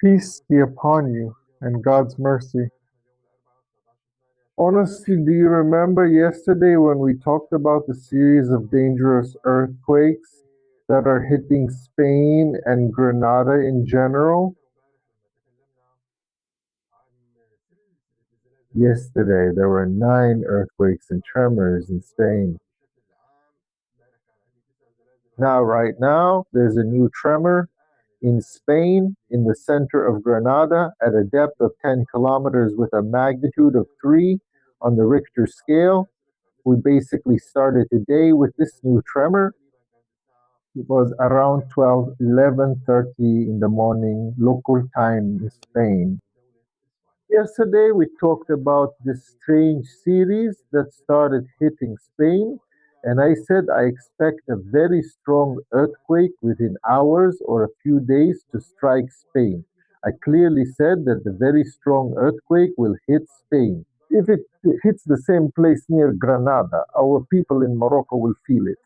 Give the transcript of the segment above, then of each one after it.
Peace be upon you and God's mercy. Honestly, do you remember yesterday when we talked about the series of dangerous earthquakes that are hitting Spain and Grenada in general? Yesterday, there were 9 earthquakes and tremors in Spain. Right now, there's a new tremor in Spain, in the center of Granada, at a depth of 10 kilometers with a magnitude of 3 on the Richter scale. We basically started today with this new tremor. It was around 11:30 in the morning, local time in Spain. Yesterday, we talked about this strange series that started hitting Spain, and I said I expect a very strong earthquake within hours or a few days to strike Spain. I clearly said that the very strong earthquake will hit Spain. If it hits the same place near Granada, our people in Morocco will feel it,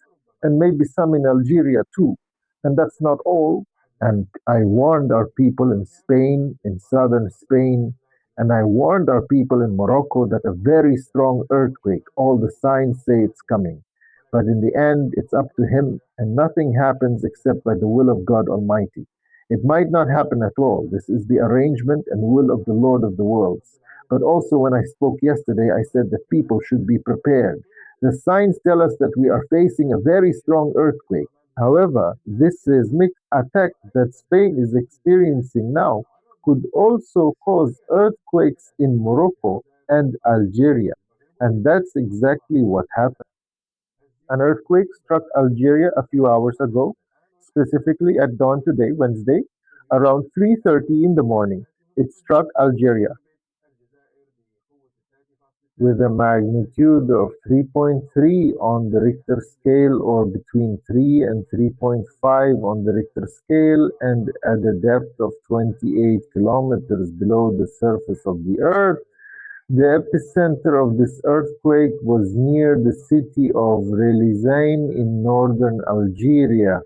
and maybe some in Algeria too. And that's not all. And I warned our people in Spain, in southern Spain, and I warned our people in Morocco that a very strong earthquake, all the signs say it's coming. But in the end, it's up to him, and nothing happens except by the will of God Almighty. It might not happen at all. This is the arrangement and will of the Lord of the worlds. But also, when I spoke yesterday, I said that people should be prepared. The signs tell us that we are facing a very strong earthquake. However, this seismic attack that Spain is experiencing now could also cause earthquakes in Morocco and Algeria. And that's exactly what happened. An earthquake struck Algeria a few hours ago, specifically at dawn today, Wednesday, around 3:30 in the morning. It struck Algeria with a magnitude of 3.3 on the Richter scale, or between 3 and 3.5 on the Richter scale, and at a depth of 28 kilometers below the surface of the Earth. The epicenter of this earthquake was near the city of Relizane in northern Algeria.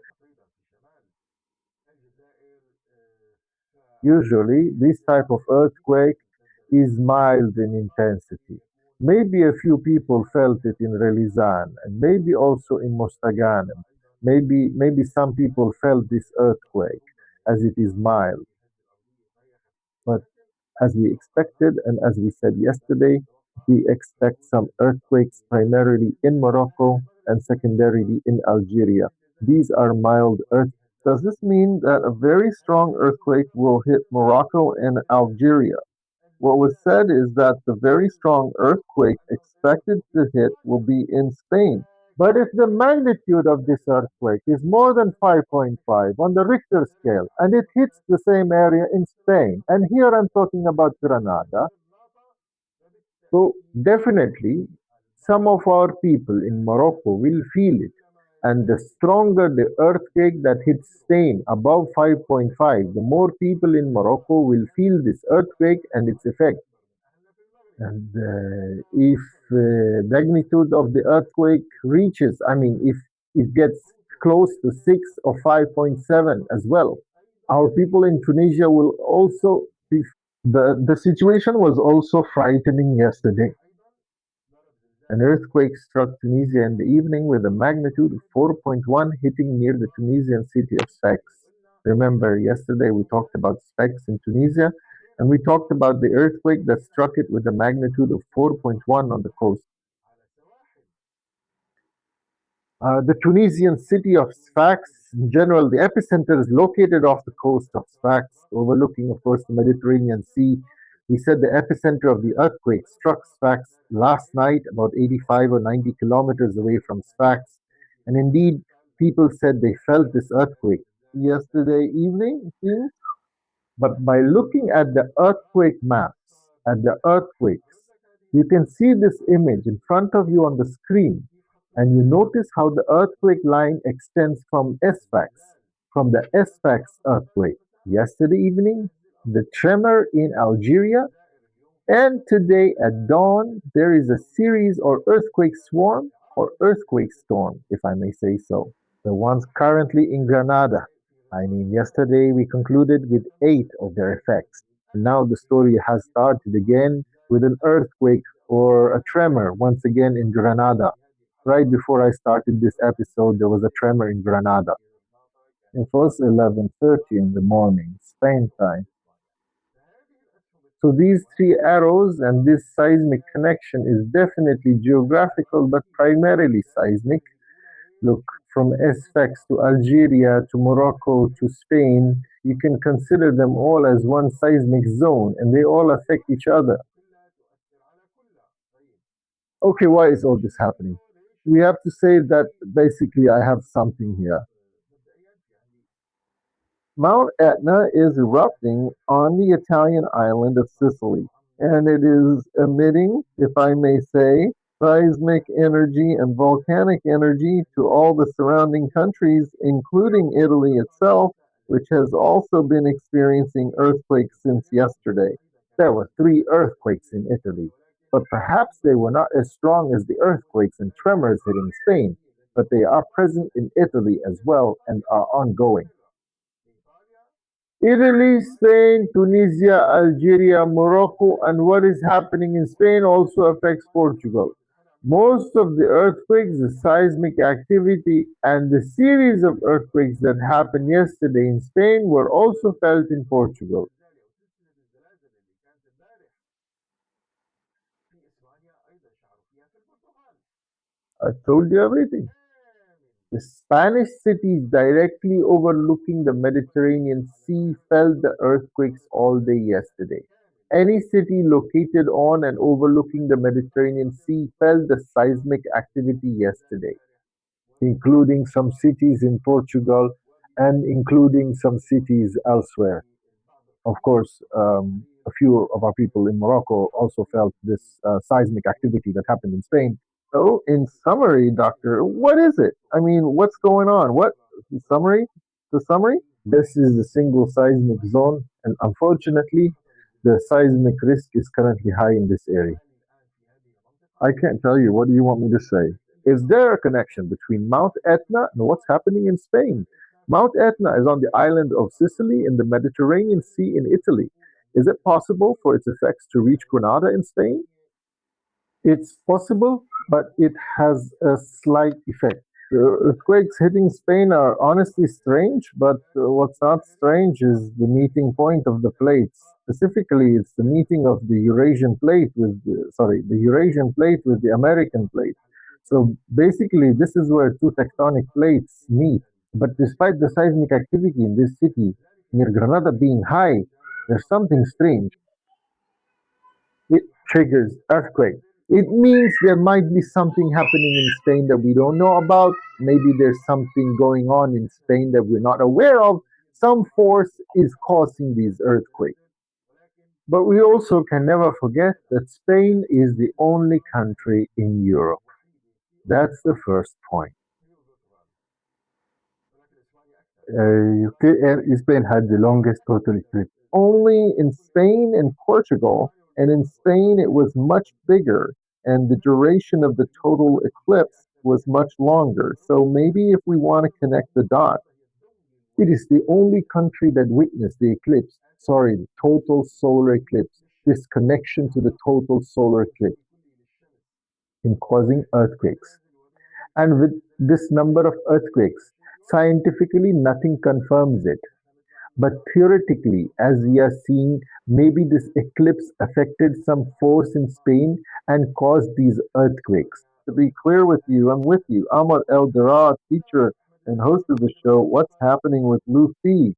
Usually, this type of earthquake is mild in intensity. Maybe a few people felt it in Relizane, and maybe also in Mostaganem. Maybe some people felt this earthquake as it is mild. But as we expected, and as we said yesterday, we expect some earthquakes primarily in Morocco and secondarily in Algeria. These are mild earthquakes. Does this mean that a very strong earthquake will hit Morocco and Algeria? What was said is that the very strong earthquake expected to hit will be in Spain. But if the magnitude of this earthquake is more than 5.5 on the Richter scale and it hits the same area in Spain, and here I'm talking about Granada, so definitely some of our people in Morocco will feel it. And the stronger the earthquake that hits Spain above 5.5, the more people in Morocco will feel this earthquake and its effect. And if magnitude of the earthquake reaches, I mean, if it gets close to 6 or 5.7 as well, our people in Tunisia will also be. The situation was also frightening yesterday. An earthquake struck Tunisia in the evening with a magnitude of 4.1 hitting near the Tunisian city of Sfax. Remember, yesterday we talked about Sfax in Tunisia, and we talked about the earthquake that struck it with a magnitude of 4.1 on the coast. The Tunisian city of Sfax, in general, the epicenter is located off the coast of Sfax, overlooking, of course, the Mediterranean Sea. We said the epicenter of the earthquake struck Sfax last night, about 85 or 90 kilometers away from Sfax. And indeed, people said they felt this earthquake yesterday evening, it seems. But by looking at the earthquake maps, at the earthquakes, you can see this image in front of you on the screen, and you notice how the earthquake line extends from Sfax, from the Sfax earthquake yesterday evening, the tremor in Algeria, and today at dawn there is a series or earthquake swarm or earthquake storm, if I may say so. The ones currently in Granada. I mean, yesterday we concluded with eight of their effects, and now the story has started again with an earthquake or a tremor once again in Granada. Right before I started this episode, there was a tremor in Granada. It was 11:30 in the morning, Spain time. So these three arrows and this seismic connection is definitely geographical, but primarily seismic. Look, from Sfax to Algeria to Morocco to Spain, you can consider them all as one seismic zone and they all affect each other. Okay, why is all this happening? We have to say that basically I have something here. Mount Etna is erupting on the Italian island of Sicily, and it is emitting, if I may say, seismic energy and volcanic energy to all the surrounding countries, including Italy itself, which has also been experiencing earthquakes since yesterday. There were three earthquakes in Italy, but perhaps they were not as strong as the earthquakes and tremors hitting Spain, but they are present in Italy as well and are ongoing. Italy, Spain, Tunisia, Algeria, Morocco, and what is happening in Spain also affects Portugal. Most of the earthquakes, the seismic activity, and the series of earthquakes that happened yesterday in Spain were also felt in Portugal. I told you everything. The Spanish cities directly overlooking the Mediterranean Sea felt the earthquakes all day yesterday. Any city located on and overlooking the Mediterranean Sea felt the seismic activity yesterday, including some cities in Portugal and including some cities elsewhere. Of course, a few of our people in Morocco also felt this seismic activity that happened in Spain. So, in summary, doctor, what is it? I mean, what's going on? What the summary? The summary? This is a single seismic zone, and unfortunately, the seismic risk is currently high in this area. I can't tell you. What do you want me to say? Is there a connection between Mount Etna and what's happening in Spain? Mount Etna is on the island of Sicily in the Mediterranean Sea in Italy. Is it possible for its effects to reach Granada in Spain? It's possible, but it has a slight effect. The earthquakes hitting Spain are honestly strange, but what's not strange is the meeting point of the plates. Specifically, it's the meeting of the Eurasian plate with the Eurasian plate with the American plate. So basically, this is where two tectonic plates meet. But despite the seismic activity in this city, near Granada being high, there's something strange. It triggers earthquake. It means there might be something happening in Spain that we don't know about. Maybe there's something going on in Spain that we're not aware of. Some force is causing these earthquakes. But we also can never forget that Spain is the only country in Europe. That's the first point. Spain had the longest total eclipse. Only in Spain and Portugal, and in Spain it was much bigger, and the duration of the total eclipse was much longer. So maybe if we want to connect the dots, it is the only country that witnessed the eclipse. Sorry, the total solar eclipse. This connection to the total solar eclipse in causing earthquakes. And with this number of earthquakes, scientifically nothing confirms it. But theoretically, as we are seeing, maybe this eclipse affected some force in Spain and caused these earthquakes. To be clear with you, I'm with you. I'm Al-Dira, teacher and host of the show, What's Happening with Lucy?